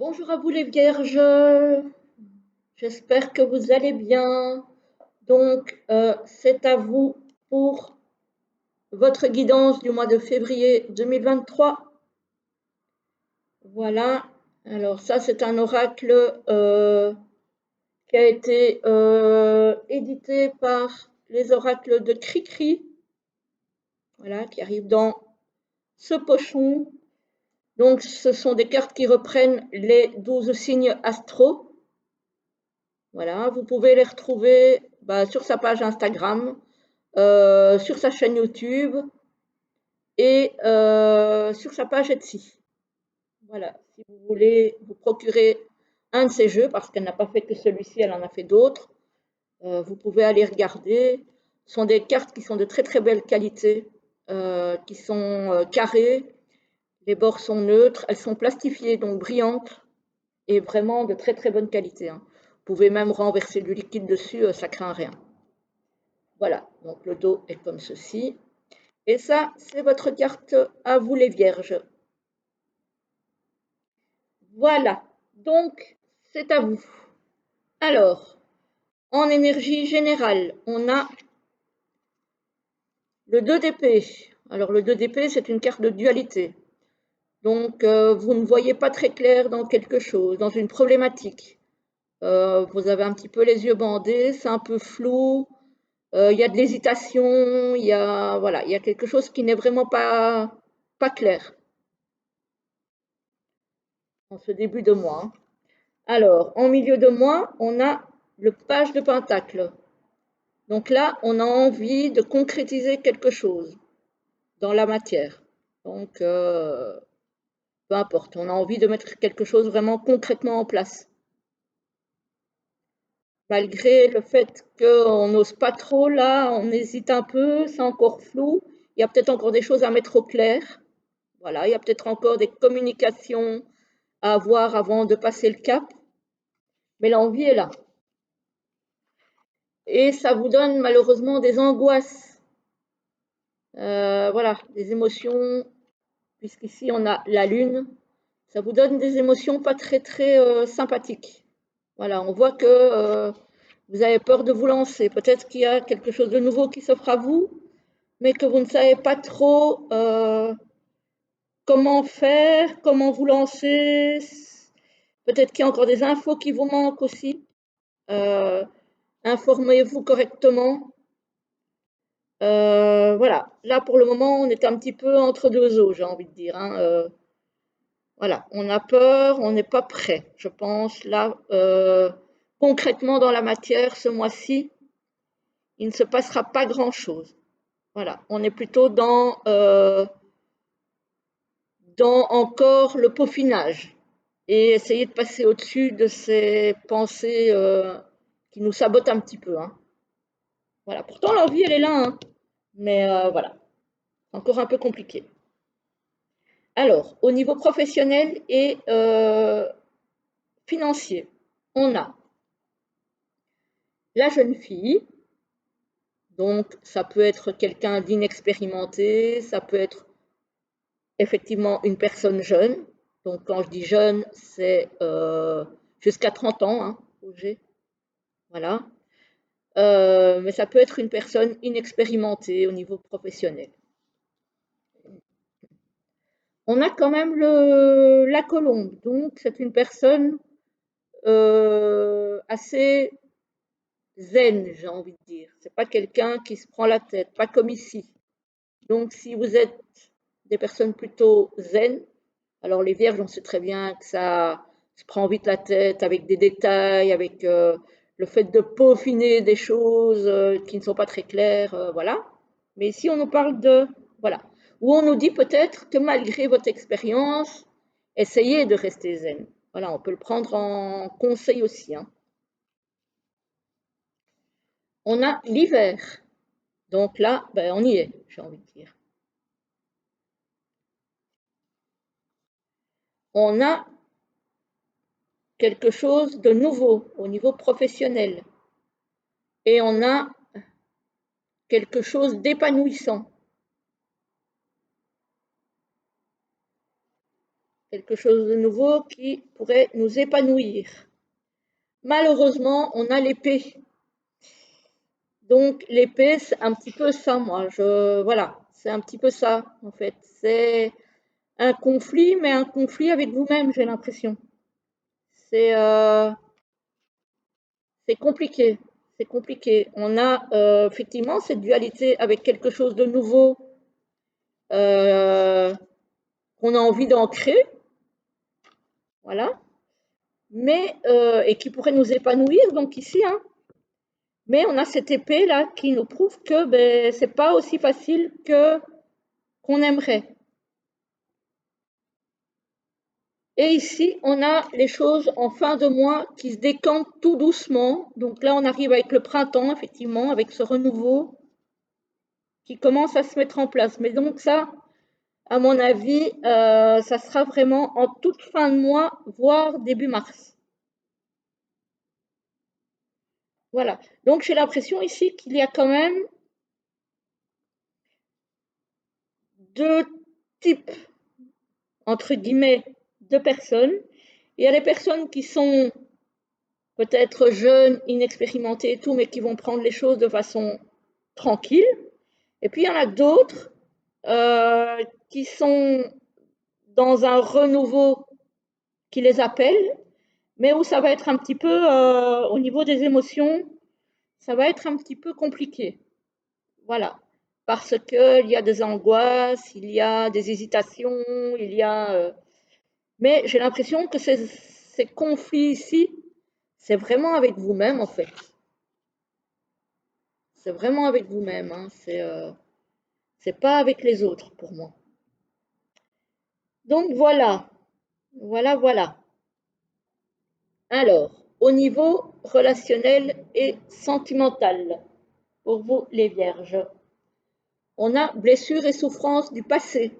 Bonjour à vous les vierges, j'espère que vous allez bien. Donc, c'est à vous pour votre guidance du mois de février 2023. Voilà, alors ça c'est un oracle qui a été édité par les oracles de Cricri, voilà, qui arrive dans ce pochon. Donc, ce sont des cartes qui reprennent les 12 signes astraux. Voilà, vous pouvez les retrouver sur sa page Instagram, sur sa chaîne YouTube et sur sa page Etsy. Voilà, si vous voulez vous procurer un de ces jeux, parce qu'elle n'a pas fait que celui-ci, elle en a fait d'autres, vous pouvez aller regarder. Ce sont des cartes qui sont de très très belle qualité, qui sont carrées, les bords sont neutres, elles sont plastifiées, donc brillantes, et vraiment de très très bonne qualité, hein. Vous pouvez même renverser du liquide dessus, ça craint rien. Voilà, donc le dos est comme ceci. Et ça, c'est votre carte à vous les vierges. Voilà, donc c'est à vous. Alors, en énergie générale, on a le 2 d'épée. Alors le 2 d'épée, c'est une carte de dualité. Donc vous ne voyez pas très clair dans quelque chose, dans une problématique. Vous avez un petit peu les yeux bandés, c'est un peu flou, il y a de l'hésitation, voilà, il y a quelque chose qui n'est vraiment pas clair en ce début de mois, hein. Alors, en milieu de mois, on a le page de pentacle. Donc là, on a envie de concrétiser quelque chose dans la matière. Donc, peu importe, on a envie de mettre quelque chose vraiment concrètement en place. Malgré le fait qu'on n'ose pas trop, là, on hésite un peu, c'est encore flou. Il y a peut-être encore des choses à mettre au clair. Voilà, il y a peut-être encore des communications à avoir avant de passer le cap. Mais l'envie est là. Et ça vous donne malheureusement des angoisses. Voilà, des émotions, puisqu'ici on a la lune, ça vous donne des émotions pas très très sympathiques. Voilà, on voit que vous avez peur de vous lancer. Peut-être qu'il y a quelque chose de nouveau qui s'offre à vous, mais que vous ne savez pas trop comment faire, comment vous lancer. Peut-être qu'il y a encore des infos qui vous manquent aussi. Euh, Informez-vous correctement. Voilà, là pour le moment, on est un petit peu entre deux eaux, j'ai envie de dire, hein. Voilà, on a peur, on n'est pas prêt, je pense. Là, concrètement dans la matière, ce mois-ci, il ne se passera pas grand-chose. Voilà, on est plutôt dans encore le peaufinage et essayer de passer au-dessus de ces pensées qui nous sabotent un petit peu, hein. Voilà, pourtant l'envie, elle est là, hein, mais voilà, encore un peu compliqué. Alors, au niveau professionnel et financier, on a la jeune fille, donc ça peut être quelqu'un d'inexpérimenté, ça peut être effectivement une personne jeune. Donc quand je dis jeune, c'est jusqu'à 30 ans, hein, Roger. Voilà. Mais ça peut être une personne inexpérimentée au niveau professionnel. On a quand même la colombe, donc c'est une personne assez zen, j'ai envie de dire. C'est pas quelqu'un qui se prend la tête, pas comme ici. Donc, si vous êtes des personnes plutôt zen, alors les vierges, on sait très bien que ça se prend vite la tête avec des détails, avec le fait de peaufiner des choses qui ne sont pas très claires, voilà. Mais ici, on nous parle de, voilà, où on nous dit peut-être que malgré votre expérience, essayez de rester zen. Voilà, on peut le prendre en conseil aussi, hein. On a l'hiver. Donc là, ben, on y est, j'ai envie de dire. On a quelque chose de nouveau au niveau professionnel et on a quelque chose d'épanouissant. quelque chose de nouveau qui pourrait nous épanouir. Malheureusement, on a l'épée. Donc l'épée, c'est un petit peu ça, voilà, c'est un petit peu ça, en fait. C'est un conflit, mais un conflit avec vous-même, j'ai l'impression. C'est euh, c'est compliqué, c'est compliqué. On a effectivement cette dualité avec quelque chose de nouveau euh, qu'on a envie d'ancrer, voilà, mais et qui pourrait nous épanouir, donc ici, hein. Mais on a cette épée là qui nous prouve que ben, c'est pas aussi facile que qu'on aimerait. Et ici, on a les choses en fin de mois qui se décantent tout doucement. Donc là, on arrive avec le printemps, effectivement, avec ce renouveau qui commence à se mettre en place. Mais donc ça, à mon avis, ça sera vraiment en toute fin de mois, voire début mars. Voilà. Donc j'ai l'impression ici qu'il y a quand même deux types, entre guillemets, de personnes. Il y a les personnes qui sont peut-être jeunes, inexpérimentées et tout, mais qui vont prendre les choses de façon tranquille. Et puis il y en a d'autres qui sont dans un renouveau qui les appelle, mais où ça va être un petit peu, au niveau des émotions, ça va être un petit peu compliqué. Voilà. Parce qu'il y a des angoisses, il y a des hésitations, il y a... mais j'ai l'impression que ces conflits ici, c'est vraiment avec vous-même en fait. C'est vraiment avec vous-même. Hein. C'est pas avec les autres pour moi. Donc voilà, voilà. Alors, au niveau relationnel et sentimental, pour vous les vierges, on a blessures et souffrances du passé.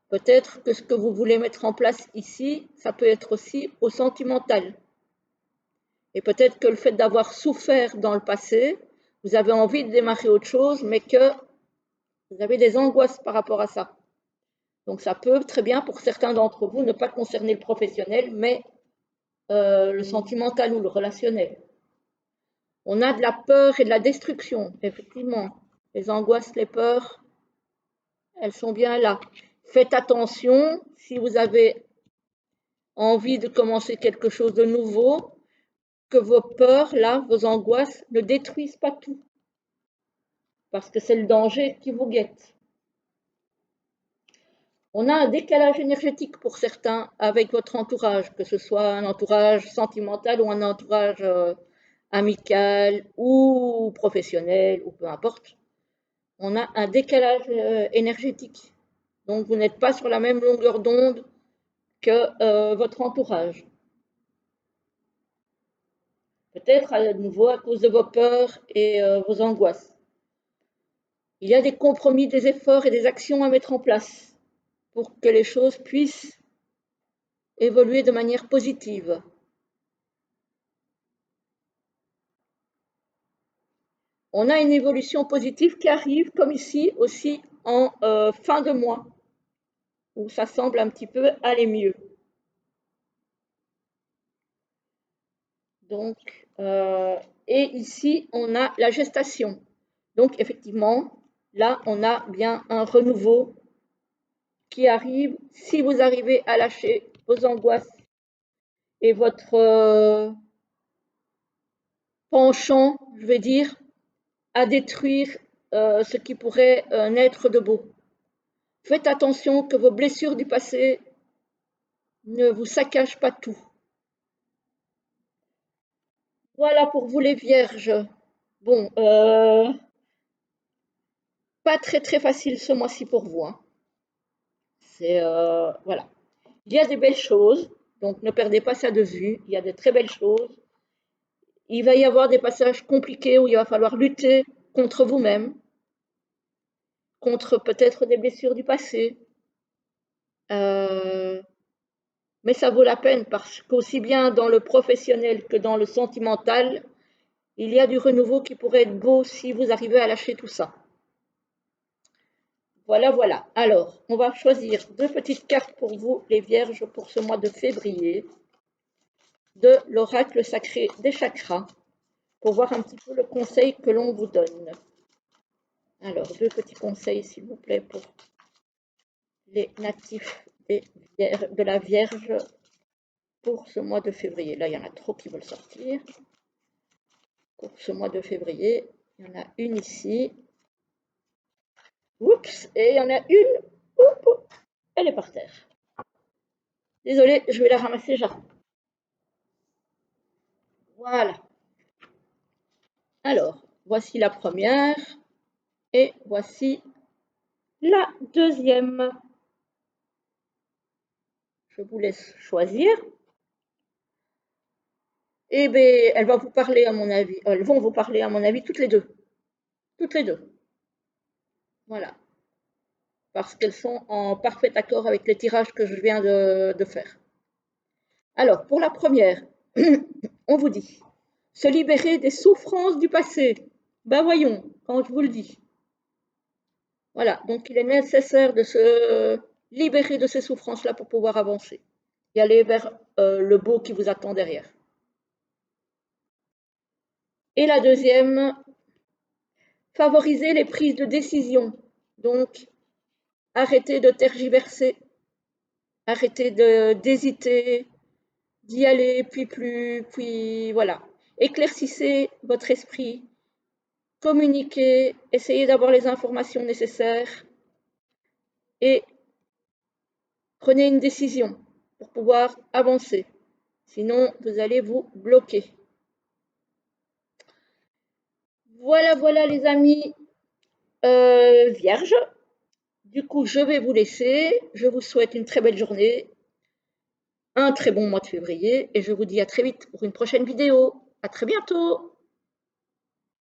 Peut-être que ce que vous voulez mettre en place ici, ça peut être aussi au sentimental. Et peut-être que le fait d'avoir souffert dans le passé, vous avez envie de démarrer autre chose, mais que vous avez des angoisses par rapport à ça. Donc ça peut très bien, pour certains d'entre vous, ne pas concerner le professionnel, mais le sentimental ou le relationnel. On a de la peur et de la destruction, effectivement. Les angoisses, les peurs, elles sont bien là. Faites attention, si vous avez envie de commencer quelque chose de nouveau, que vos peurs, là, vos angoisses, ne détruisent pas tout. Parce que c'est le danger qui vous guette. On a un décalage énergétique pour certains avec votre entourage, que ce soit un entourage sentimental ou un entourage amical ou professionnel, ou peu importe. On a un décalage énergétique. Donc vous n'êtes pas sur la même longueur d'onde que votre entourage. Peut-être à nouveau à cause de vos peurs et vos angoisses. Il y a des compromis, des efforts et des actions à mettre en place pour que les choses puissent évoluer de manière positive. On a une évolution positive qui arrive, comme ici aussi en fin de mois, où ça semble un petit peu aller mieux. Donc, et ici, on a la gestation. Donc, effectivement, là, on a bien un renouveau qui arrive si vous arrivez à lâcher vos angoisses et votre penchant, je vais dire, à détruire ce qui pourrait naître de beau. Faites attention que vos blessures du passé ne vous saccagent pas tout. Voilà pour vous les vierges. Bon, pas très facile ce mois-ci pour vous. Hein. C'est voilà. Il y a des belles choses, donc ne perdez pas ça de vue. Il y a de très belles choses. Il va y avoir des passages compliqués où il va falloir lutter contre vous-même, contre peut-être des blessures du passé. Euh, mais ça vaut la peine parce qu'aussi bien dans le professionnel que dans le sentimental, il y a du renouveau qui pourrait être beau si vous arrivez à lâcher tout ça. Voilà, voilà. Alors, on va choisir deux petites cartes pour vous, les vierges, pour ce mois de février, de l'oracle sacré des chakras, pour voir un petit peu le conseil que l'on vous donne. Alors, deux petits conseils, s'il vous plaît, pour les natifs de la Vierge pour ce mois de février. Là, il y en a trop qui veulent sortir. Pour ce mois de février, il y en a une ici. Oups, et il y en a une. Oups, elle est par terre. Désolée, je vais la ramasser, Jardin. Voilà. Alors, voici la première et voici la deuxième. Je vous laisse choisir. Eh bien, elle va vous parler à mon avis. Elles vont vous parler à mon avis toutes les deux. Toutes les deux. Voilà. Parce qu'elles sont en parfait accord avec les tirages que je viens de faire. Alors, pour la première, on vous dit se libérer des souffrances du passé. Ben voyons, quand je vous le dis. Voilà, donc il est nécessaire de se libérer de ces souffrances-là pour pouvoir avancer et aller vers le beau qui vous attend derrière. Et la deuxième, favoriser les prises de décision. Donc, arrêtez de tergiverser, arrêtez d'hésiter, d'y aller, puis plus, puis voilà. Éclaircissez votre esprit, communiquez, essayez d'avoir les informations nécessaires et prenez une décision pour pouvoir avancer. Sinon, vous allez vous bloquer. Voilà, voilà les amis vierges. Du coup, je vais vous laisser. Je vous souhaite une très belle journée, un très bon mois de février et je vous dis à très vite pour une prochaine vidéo. À très bientôt.